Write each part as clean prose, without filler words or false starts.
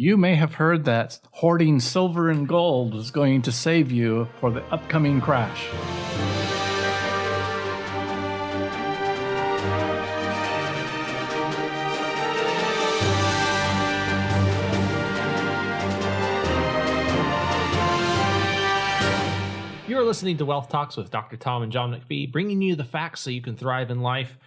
You may have heard that hoarding silver and gold is going to save you for the upcoming crash. You're listening to Wealth Talks with Dr. Tom and John McFie, bringing you the facts so you can thrive in life.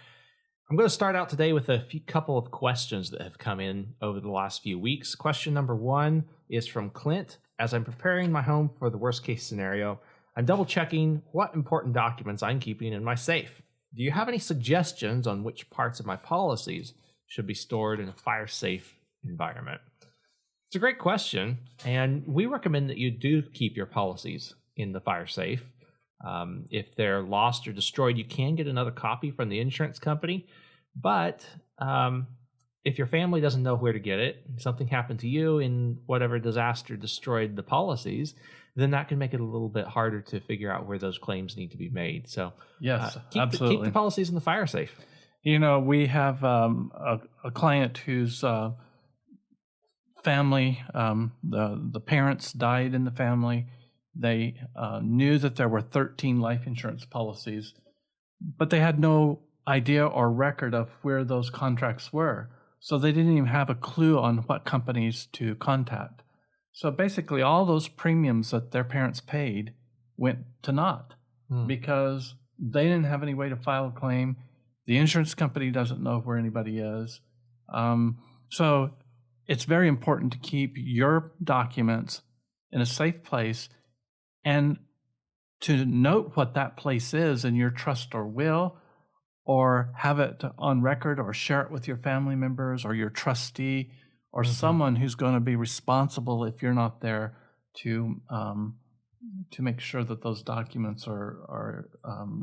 I'm going to start out today with a couple of questions that have come in over the last few weeks. Question number one is from Clint. As I'm preparing my home for the worst case scenario, I'm double checking what important documents I'm keeping in my safe. Do you have any suggestions on which parts of my policies should be stored in a fire safe environment? It's a great question, and we recommend that you do keep your policies in the fire safe. If they're lost or destroyed, you can get another copy from the insurance company. But if your family doesn't know where to get it, something happened to you in whatever disaster destroyed the policies, then that can make it a little bit harder to figure out where those claims need to be made. So yes, absolutely. Keep the policies in the fire safe. You know, we have a client whose family, the parents died in the family. They knew that there were 13 life insurance policies, but they had no idea or record of where those contracts were. So they didn't even have a clue on what companies to contact. So basically all those premiums that their parents paid went to naught because they didn't have any way to file a claim. The insurance company doesn't know where anybody is. So it's very important to keep your documents in a safe place and to note what that place is in your trust or will, or have it on record, or share it with your family members or your trustee or someone who's going to be responsible if you're not there to make sure that those documents are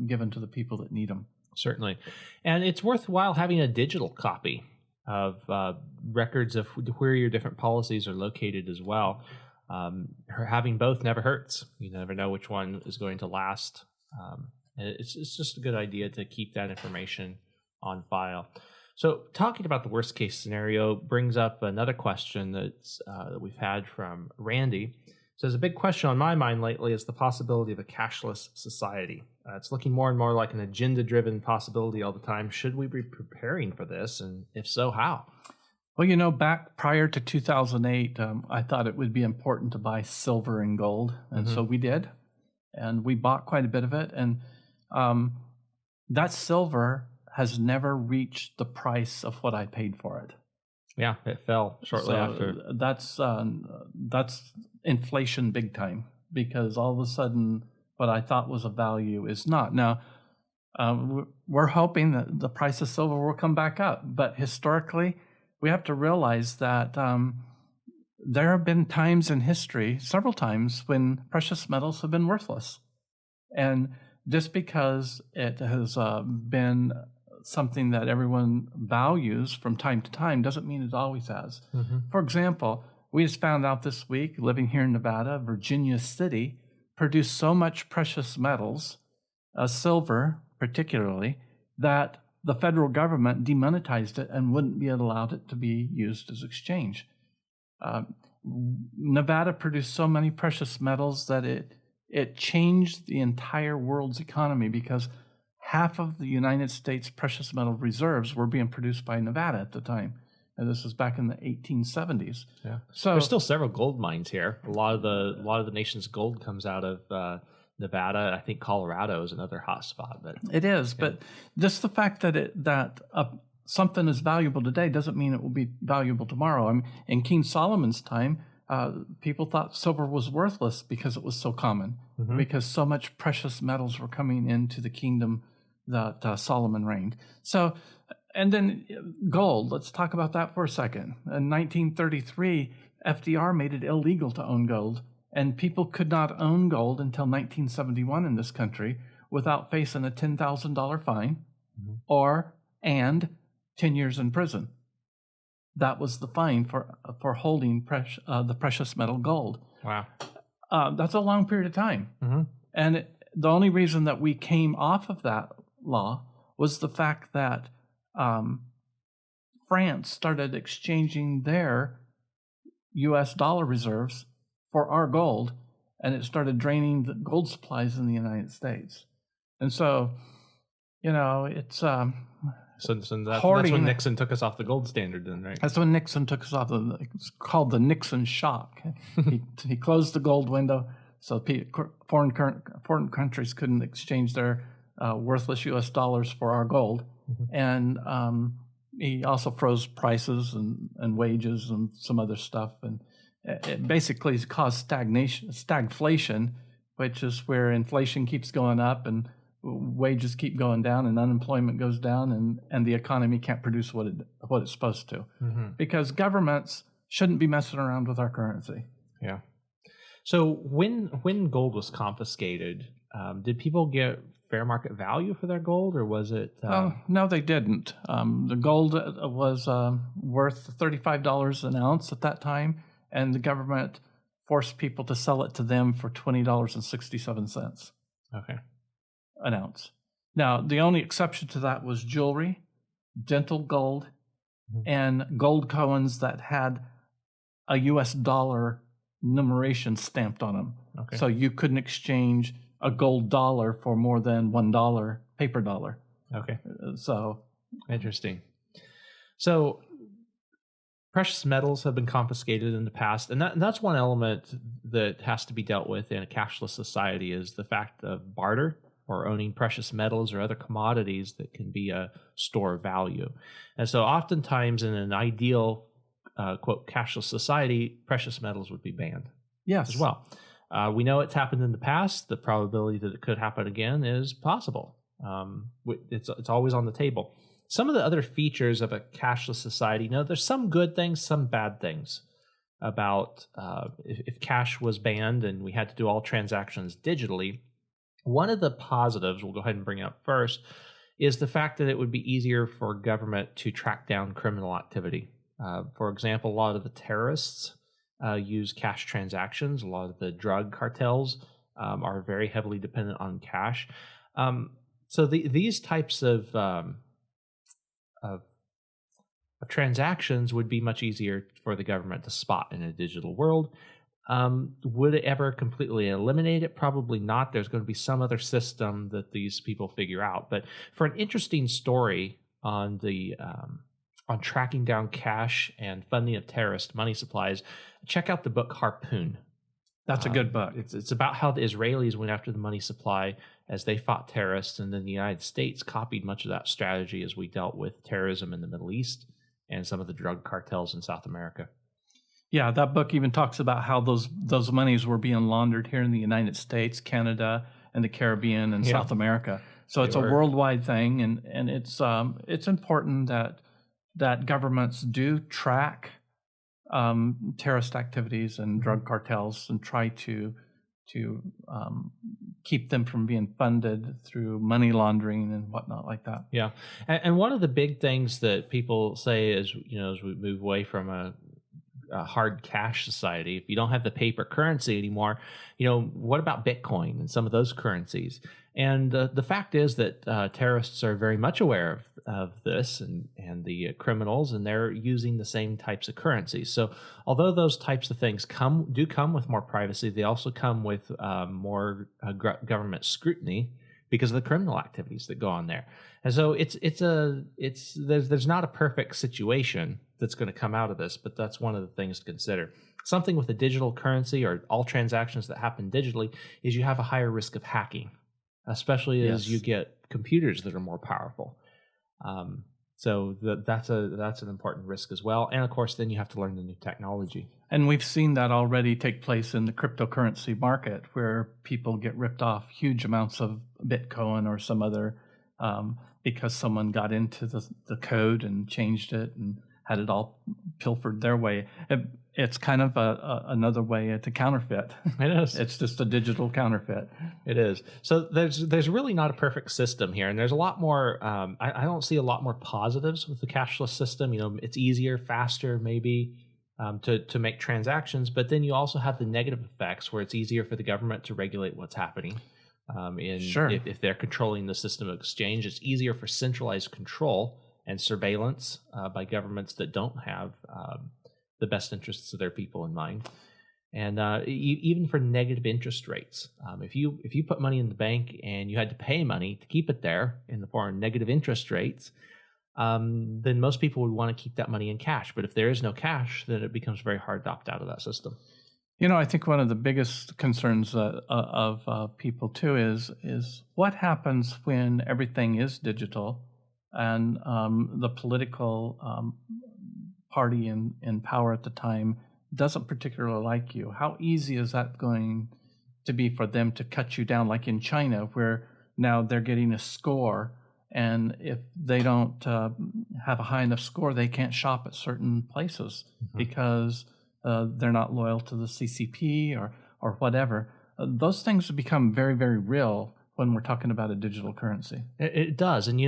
given to the people that need them. Certainly. And it's worthwhile having a digital copy of records of where your different policies are located as well. Having both never hurts. You never know which one is going to last. And it's just a good idea to keep that information on file. So talking about the worst case scenario brings up another question that we've had from Randy. It says, a big question on my mind lately is the possibility of a cashless society. It's looking more and more like an agenda-driven possibility all the time. Should we be preparing for this? And if so, how? Well, you know, back prior to 2008, I thought it would be important to buy silver and gold. And so we did. And we bought quite a bit of it. And that silver has never reached the price of what I paid for it. Yeah, it fell shortly after. That's inflation big time, because all of a sudden what I thought was a value is not. Now, we're hoping that the price of silver will come back up. But historically, we have to realize that there have been times in history, several times, when precious metals have been worthless. And just because it has been something that everyone values from time to time doesn't mean it always has. For example, we just found out this week, living here in Nevada, Virginia City produced so much precious metals, silver particularly, that the federal government demonetized it and wouldn't be allowed it to be used as exchange. Nevada produced so many precious metals that it changed the entire world's economy, because half of the United States precious metal reserves were being produced by Nevada at the time. And this was back in the 1870s. Yeah. So there's still several gold mines here. A lot of the nation's gold comes out of Nevada. I think Colorado is another hot spot. But it is, but just the fact that something is valuable today doesn't mean it will be valuable tomorrow. I mean, in King Solomon's time, people thought silver was worthless because it was so common, because so much precious metals were coming into the kingdom that Solomon reigned. So, and then gold, let's talk about that for a second. In 1933, FDR made it illegal to own gold, and people could not own gold until 1971 in this country without facing a $10,000 fine and 10 years in prison. That was the fine for holding the precious metal gold. Wow. That's a long period of time. And the only reason that we came off of that law was the fact that France started exchanging their U.S. dollar reserves for our gold, and it started draining the gold supplies in the United States. And so, it's So that's hoarding. when Nixon took us off the gold standard, then, right? That's when Nixon took us off. It's called the Nixon shock. He closed the gold window, so foreign countries couldn't exchange their worthless U.S. dollars for our gold. And he also froze prices and wages and some other stuff. And it basically caused stagflation, which is where inflation keeps going up and wages keep going down and unemployment goes down and the economy can't produce what it's supposed to. Because governments shouldn't be messing around with our currency. Yeah. So when gold was confiscated, did people get fair market value for their gold, or was it? No, they didn't. The gold was worth $35 an ounce at that time, and the government forced people to sell it to them for $20.67. Okay. An ounce. Now, the only exception to that was jewelry, dental gold, and gold coins that had a U.S. dollar numeration stamped on them. Okay. So you couldn't exchange a gold dollar for more than $1 paper dollar. Okay. So interesting. So precious metals have been confiscated in the past, and that's one element that has to be dealt with in a cashless society is the fact of barter, or owning precious metals or other commodities that can be a store of value. And so oftentimes in an ideal, quote, cashless society, precious metals would be banned. Yes. As well. We know it's happened in the past. The probability that it could happen again is possible. It's always on the table. Some of the other features of a cashless society, there's some good things, some bad things about if cash was banned and we had to do all transactions digitally. One of the positives, we'll go ahead and bring up first, is the fact that it would be easier for government to track down criminal activity. For example, a lot of the terrorists use cash transactions. A lot of the drug cartels are very heavily dependent on cash. So these types of transactions would be much easier for the government to spot in a digital world. Would it ever completely eliminate it? Probably not. There's going to be some other system that these people figure out. But for an interesting story on the on tracking down cash and funding of terrorist money supplies, check out the book Harpoon. That's a good book. It's about how the Israelis went after the money supply as they fought terrorists, and then the United States copied much of that strategy as we dealt with terrorism in the Middle East and some of the drug cartels in South America. Yeah, that book even talks about how those monies were being laundered here in the United States, Canada, and the Caribbean and South America. So it's a worldwide thing, and it's important that governments do track terrorist activities and drug cartels and try to keep them from being funded through money laundering and whatnot like that. Yeah, and one of the big things that people say is, as we move away from a hard cash society, if you don't have the paper currency anymore, what about Bitcoin and some of those currencies? And the fact is that terrorists are very much aware of this and the criminals, and they're using the same types of currencies. So although those types of things come with more privacy, they also come with more government scrutiny because of the criminal activities that go on there. And so there's not a perfect situation that's going to come out of this, but that's one of the things to consider. Something with a digital currency or all transactions that happen digitally is you have a higher risk of hacking, especially as you get computers that are more powerful. So that's an important risk as well. And of course, then you have to learn the new technology. And we've seen that already take place in the cryptocurrency market, where people get ripped off huge amounts of Bitcoin or some other because someone got into the code and changed it and had it all pilfered their way. It's kind of another way to counterfeit. It is. It's just a digital counterfeit. It is. So there's really not a perfect system here, and there's a lot more. I don't see a lot more positives with the cashless system. It's easier, faster, maybe to make transactions, but then you also have the negative effects where it's easier for the government to regulate what's happening. If they're controlling the system of exchange, it's easier for centralized control and surveillance by governments that don't have the best interests of their people in mind. And even for negative interest rates, if you put money in the bank and you had to pay money to keep it there in the form of negative interest rates, then most people would want to keep that money in cash. But if there is no cash, then it becomes very hard to opt out of that system. I think one of the biggest concerns of people too is what happens when everything is digital and the political party in power at the time doesn't particularly like you. How easy is that going to be for them to cut you down, like in China, where now they're getting a score, and if they don't have a high enough score, they can't shop at certain places because they're not loyal to the CCP or whatever. Those things become very, very real when we're talking about a digital currency. It does. And,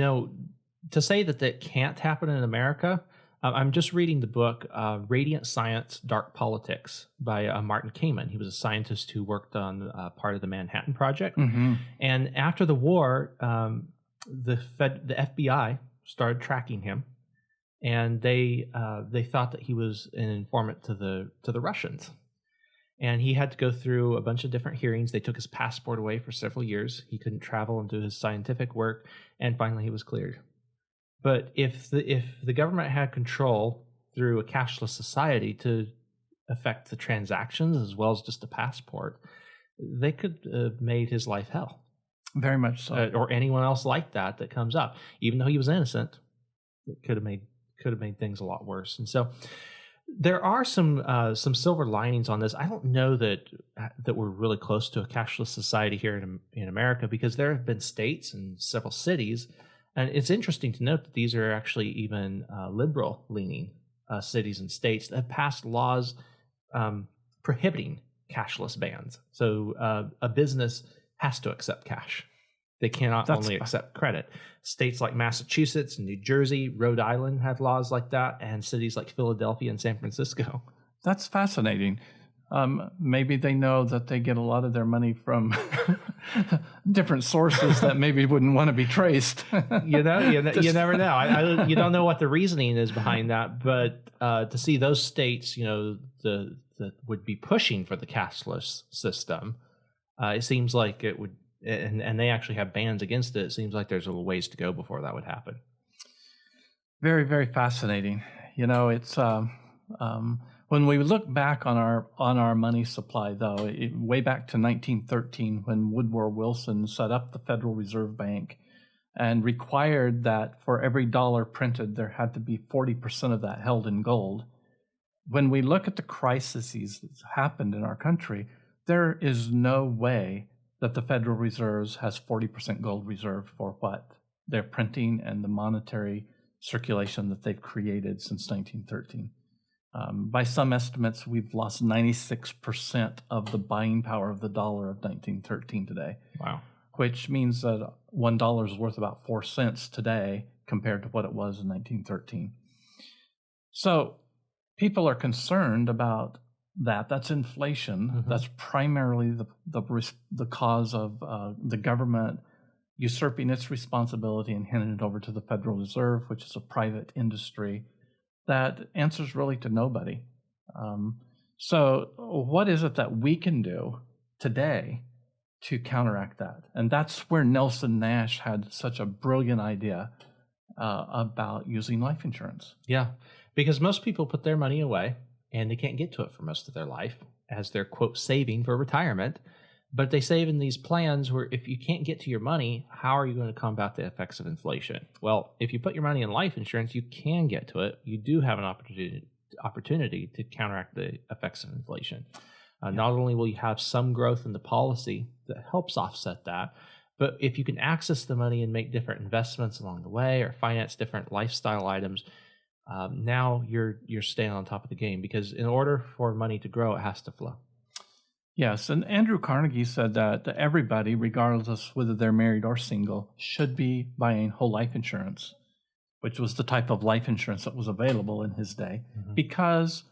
to say that can't happen in America, I'm just reading the book Radiant Science, Dark Politics by Martin Kamen. He was a scientist who worked on part of the Manhattan Project. And after the war, the FBI started tracking him, and they thought that he was an informant to the Russians. And he had to go through a bunch of different hearings. They took his passport away for several years. He couldn't travel and do his scientific work, and finally he was cleared. But if the government had control through a cashless society to affect the transactions as well as just a passport, they could have made his life hell. Very much so. Or anyone else like that comes up. Even though he was innocent, it could have made things a lot worse. And so there are some silver linings on this. I don't know that we're really close to a cashless society here in America, because there have been states and several cities. And it's interesting to note that these are actually even liberal-leaning cities and states that have passed laws prohibiting cashless bans. So a business has to accept cash. They cannot only accept credit. States like Massachusetts, New Jersey, Rhode Island have laws like that, and cities like Philadelphia and San Francisco. That's fascinating. Maybe they know that they get a lot of their money from different sources that maybe wouldn't want to be traced. You never know. You don't know what the reasoning is behind that, but to see those states, that would be pushing for the cashless system, it seems like it would, and they actually have bans against it. It seems like there's a little ways to go before that would happen. Very, very fascinating. It's when we look back on our money supply, though, way back to 1913, when Woodrow Wilson set up the Federal Reserve Bank and required that for every dollar printed, there had to be 40% of that held in gold. When we look at the crises that's happened in our country, there is no way that the Federal Reserve has 40% gold reserve for what they're printing and the monetary circulation that they've created since 1913. By some estimates, we've lost 96% of the buying power of the dollar of 1913 today. Wow. Which means that $1 is worth about 4 cents today compared to what it was in 1913. So people are concerned about that. That's inflation. That's primarily the cause of the government usurping its responsibility and handing it over to the Federal Reserve, which is a private industry that answers really to nobody. So what is it that we can do today to counteract that? And that's where Nelson Nash had such a brilliant idea about using life insurance. Yeah, because most people put their money away and they can't get to it for most of their life as they're, quote, saving for retirement. But they save in these plans where if you can't get to your money, how are you going to combat the effects of inflation? Well, if you put your money in life insurance, you can get to it. You do have an opportunity to counteract the effects of inflation. Not only will you have some growth in the policy that helps offset that, but if you can access the money and make different investments along the way or finance different lifestyle items, now you're staying on top of the game, because in order for money to grow, it has to flow. Yes, and Andrew Carnegie said that everybody, regardless whether they're married or single, should be buying whole life insurance, which was the type of life insurance that was available in his day, because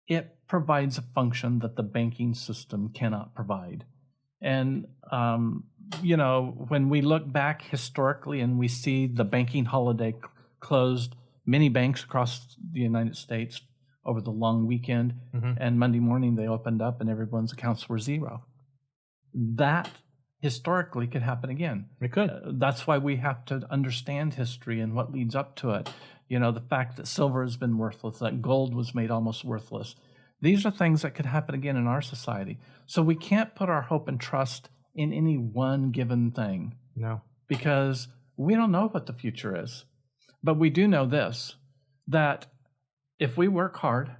it provides a function that the banking system cannot provide. And, when we look back historically and we see the banking holiday closed many banks across the United States over the long weekend, and Monday morning they opened up and everyone's accounts were zero. That historically could happen again. It could. That's why we have to understand history and what leads up to it. You know, the fact that silver has been worthless, that gold was made almost worthless. These are things that could happen again in our society. So we can't put our hope and trust in any one given thing. No. Because we don't know what the future is. But we do know this, that if we work hard,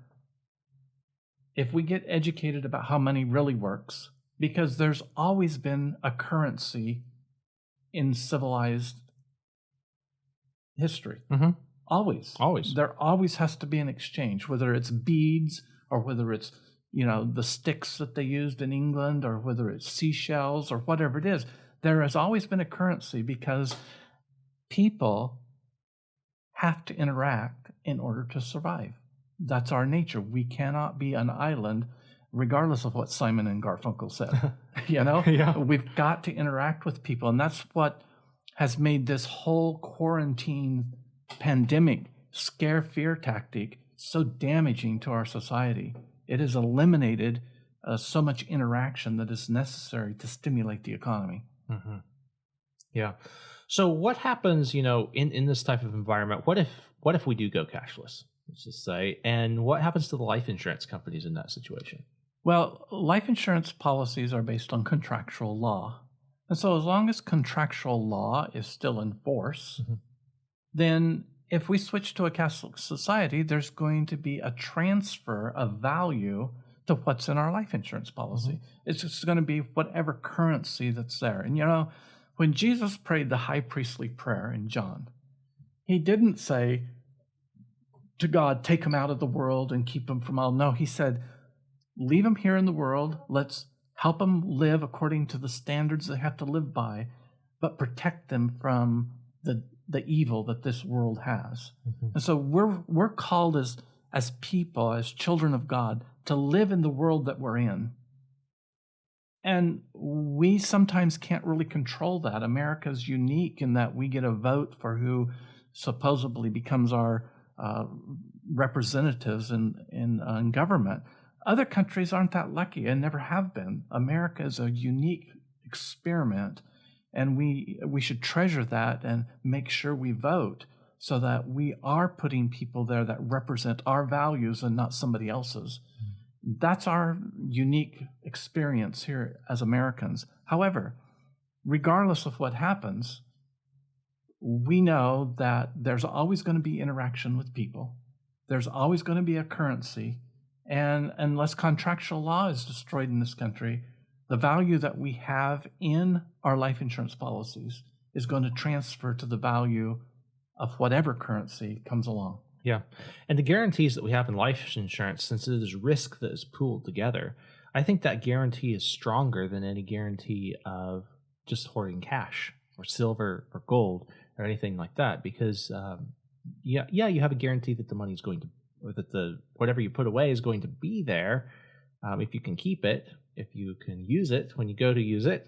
if we get educated about how money really works, because there's always been a currency in civilized history. Always. There always has to be an exchange, whether it's beads or whether it's, you know, the sticks that they used in England or whether it's seashells or whatever it is. There has always been a currency because people have to interact in order to survive. That's our nature. We cannot be an island regardless of what Simon and Garfunkel said. You know, We've got to interact with people. And that's what has made this whole quarantine pandemic scare fear tactic so damaging to our society. It has eliminated so much interaction that is necessary to stimulate the economy. Yeah. So what happens, you know, in this type of environment? What if we do go cashless, let's just say, and what happens to the life insurance companies in that situation? Well, life insurance policies are based on contractual law. And so as long as contractual law is still in force, then if we switch to a cashless society, there's going to be a transfer of value to what's in our life insurance policy. It's just going to be whatever currency that's there. And, you know, when Jesus prayed the high priestly prayer in John, he didn't say to God, take them out of the world and keep them from all. No, he said, leave them here in the world. Let's help them live according to the standards they have to live by, but protect them from the evil that this world has. And so we're called as people, as children of God, to live in the world that we're in. And we sometimes can't really control that. America's unique in that we get a vote for who supposedly becomes our representatives in government. Other countries aren't that lucky and never have been. America is a unique experiment, and we should treasure that and make sure we vote so that we are putting people there that represent our values and not somebody else's. That's our unique experience here as Americans. However, regardless of what happens, we know that there's always going to be interaction with people. There's always going to be a currency. And unless contractual law is destroyed in this country, the value that we have in our life insurance policies is going to transfer to the value of whatever currency comes along. Yeah. And the guarantees that we have in life insurance, since it is risk that is pooled together, I think that guarantee is stronger than any guarantee of just hoarding cash or silver or gold or anything like that. Because, you have a guarantee that the money is going to, or that the whatever you put away is going to be there if you can keep it, if you can use it when you go to use it.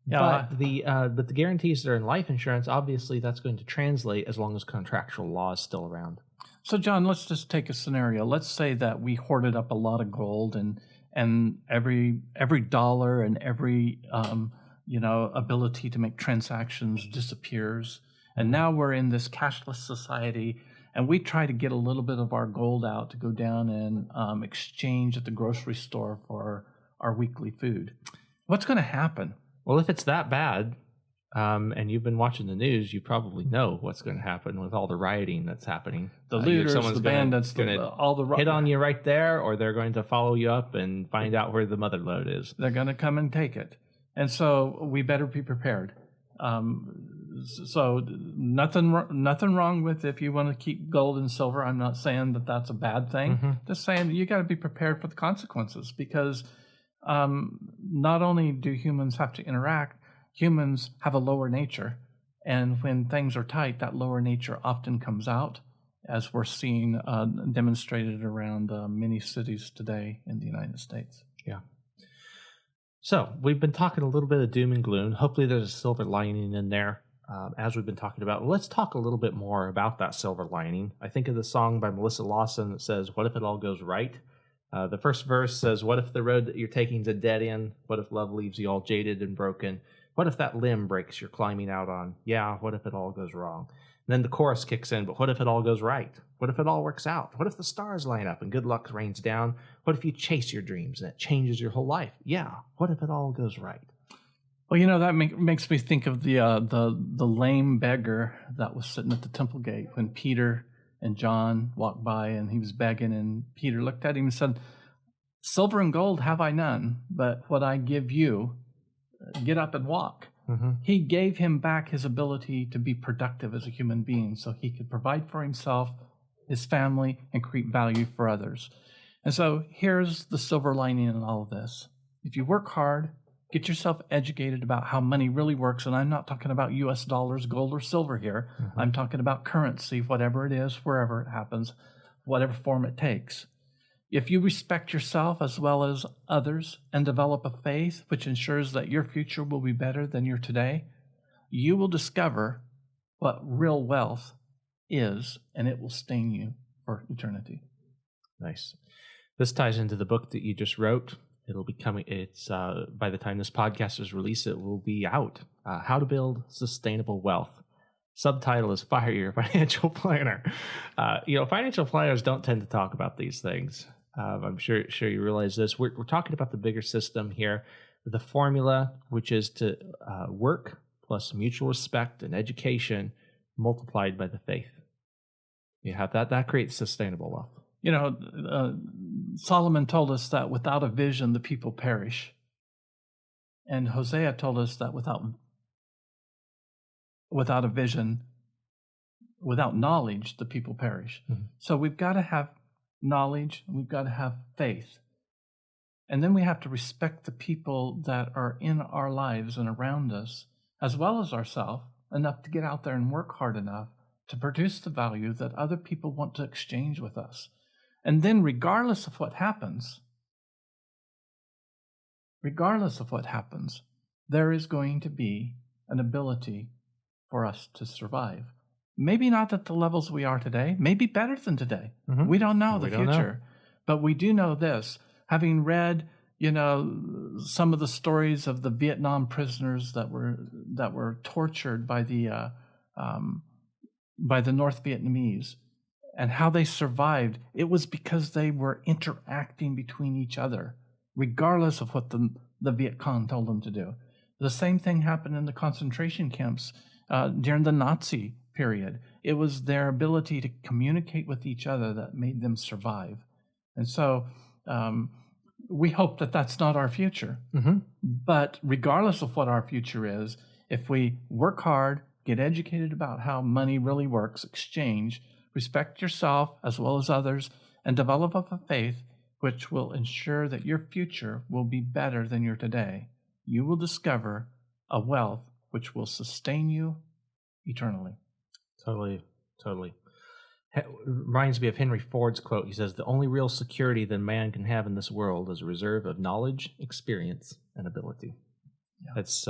Yeah. But the guarantees that are in life insurance, obviously that's going to translate as long as contractual law is still around. So, John, let's just take a scenario. Let's say that we hoarded up a lot of gold, and every dollar and every ability to make transactions disappears, and now we're in this cashless society, and we try to get a little bit of our gold out to go down and exchange at the grocery store for our weekly food. What's going to happen? Well, if it's that bad, and you've been watching the news, you probably know what's going to happen with all the rioting that's happening. The looters, the bandits, all the hit on you right there, or they're going to follow you up and find out where the mother lode is. They're going to come and take it. And so we better be prepared. So nothing wrong with if you want to keep gold and silver. I'm not saying that that's a bad thing. Just saying you got to be prepared for the consequences, because not only do humans have to interact, humans have a lower nature. And when things are tight, that lower nature often comes out, as we're seeing demonstrated around many cities today in the United States. Yeah. So we've been talking a little bit of doom and gloom. Hopefully there's a silver lining in there. as we've been talking about, let's talk a little bit more about that silver lining. I think of the song by Melissa Lawson that says, "What if it all goes right?" The first verse says, "What if the road that you're taking is a dead end? What if love leaves you all jaded and broken? What if that limb breaks you're climbing out on? Yeah, what if it all goes wrong?" And then the chorus kicks in, "But what if it all goes right? What if it all works out? What if the stars line up and good luck rains down? What if you chase your dreams and it changes your whole life? Yeah, what if it all goes right?" Well, that makes me think of the lame beggar that was sitting at the temple gate when Peter and John walked by, and he was begging, and Peter looked at him and said, "Silver and gold have I none, but what I give you, get up and walk." Mm-hmm. He gave him back his ability to be productive as a human being so he could provide for himself, his family, and create value for others. And so here's the silver lining in all of this. If you work hard, get yourself educated about how money really works, and I'm not talking about US dollars, gold, or silver here. Mm-hmm. I'm talking about currency, whatever it is, wherever it happens, whatever form it takes. If you respect yourself as well as others and develop a faith which ensures that your future will be better than your today, you will discover what real wealth is, and it will sustain you for eternity. Nice. This ties into the book that you just wrote. It'll be coming. It's by the time this podcast is released, it will be out. How to Build Sustainable Wealth. Subtitle is Fire Your Financial Planner. Financial planners don't tend to talk about these things. I'm sure you realize this. We're talking about the bigger system here. The formula, which is to work plus mutual respect and education multiplied by the faith. You have that creates sustainable wealth. Solomon told us that without a vision, the people perish. And Hosea told us that without a vision, without knowledge, the people perish. Mm-hmm. So we've got to have knowledge, we've got to have faith. And then we have to respect the people that are in our lives and around us, as well as ourselves, enough to get out there and work hard enough to produce the value that other people want to exchange with us. And then regardless of what happens, there is going to be an ability for us to survive. Maybe not at the levels we are today, maybe better than today. Mm-hmm. We don't know the future. Know. But we do know this, having read, some of the stories of the Vietnam prisoners that were tortured by the North Vietnamese, and how they survived. It was because they were interacting between each other, regardless of what the Viet Cong told them to do. The same thing happened in the concentration camps during the Nazi period. It was their ability to communicate with each other that made them survive. And so we hope that that's not our future. Mm-hmm. But regardless of what our future is, if we work hard, get educated about how money really works, exchange, respect yourself as well as others, and develop a faith which will ensure that your future will be better than your today, you will discover a wealth which will sustain you eternally. Totally. Reminds me of Henry Ford's quote. He says, "The only real security that man can have in this world is a reserve of knowledge, experience, and ability." Yeah. That's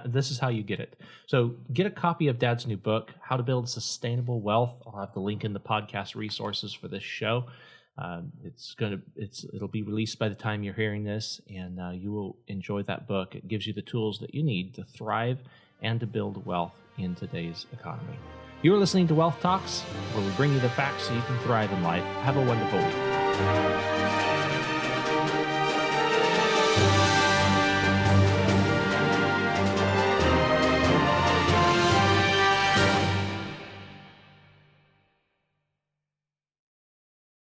this is how you get it. So get a copy of Dad's new book, How to Build Sustainable Wealth. I'll have the link in the podcast resources for this show. It'll be released by the time you're hearing this, and you will enjoy that book. It gives you the tools that you need to thrive and to build wealth in today's economy. You are listening to Wealth Talks, where we bring you the facts so you can thrive in life. Have a wonderful week.